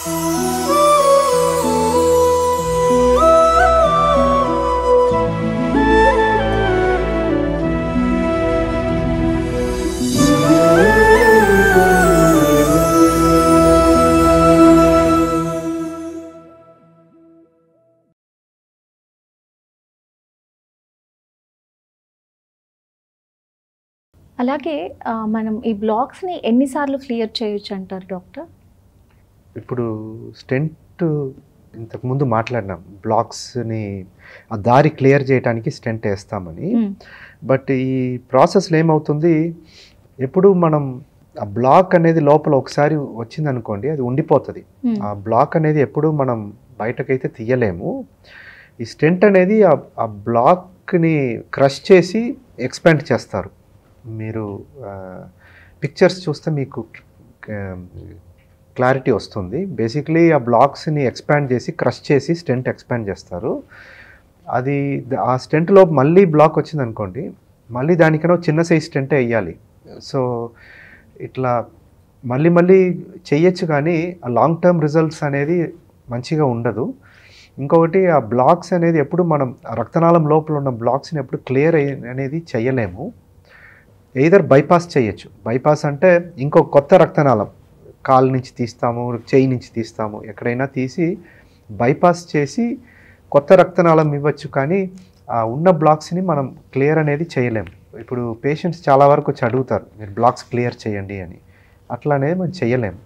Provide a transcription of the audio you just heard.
అలాగే మనం ఈ బ్లాక్స్‌ని ఎన్ని సార్లు క్లియర్ చేయొచ్చు అంటారు డాక్టర్? ఇప్పుడు స్టెంట్ ఇంతకుముందు మాట్లాడినాం. బ్లాక్స్‌ని ఆ దారి క్లియర్ చేయడానికి స్టెంట్ ఏస్తామని. బట్ ఈ ప్రాసెస్‌లో ఏమవుతుంది, ఎప్పుడు మనం ఆ బ్లాక్ అనేది లోపల ఒకసారి వచ్చిందనుకోండి అది ఉండిపోతది. ఆ బ్లాక్ అనేది ఎప్పుడు మనం బయటకైతే తీయలేము. ఈ స్టెంట్ అనేది ఆ బ్లాక్‌ని క్రష్ చేసి ఎక్స్పాండ్ చేస్తారు. మీరు పిక్చర్స్ చూస్తే మీకు క్లారిటీ వస్తుంది. బేసిక్లీ ఆ బ్లాక్స్ని ఎక్స్పాండ్ చేసి క్రష్ చేసి స్టెంట్ ఎక్స్పాండ్ చేస్తారు. అది ఆ స్టెంట్లో మళ్ళీ బ్లాక్ వచ్చిందనుకోండి, మళ్ళీ దానికన్నా చిన్న సైజ్ స్టెంటే వేయాలి. సో ఇట్లా మళ్ళీ మళ్ళీ చెయ్యొచ్చు, కానీ ఆ లాంగ్ టర్మ్ రిజల్ట్స్ అనేది మంచిగా ఉండదు. ఇంకొకటి ఆ బ్లాక్స్ అనేది ఎప్పుడు మనం రక్తనాళం లోపల ఉన్న బ్లాక్స్ని ఎప్పుడు క్లియర్ అనేది చేయలేము. ఎయిదర్ బైపాస్ చేయొచ్చు. బైపాస్ అంటే ఇంకో కొత్త రక్తనాళం కాలు నుంచి తీస్తాము, చెయ్యి నుంచి తీస్తాము, ఎక్కడైనా తీసి బైపాస్ చేసి కొత్త రక్తనాళం ఇవ్వచ్చు. కానీ ఆ ఉన్న బ్లాక్స్ని మనం క్లియర్ అనేది చేయలేము. ఇప్పుడు పేషెంట్స్ చాలా వరకు వచ్చి అడుగుతారు, మీరు బ్లాక్స్ క్లియర్ చేయండి అని. అట్లా అనేది మనం చేయలేము.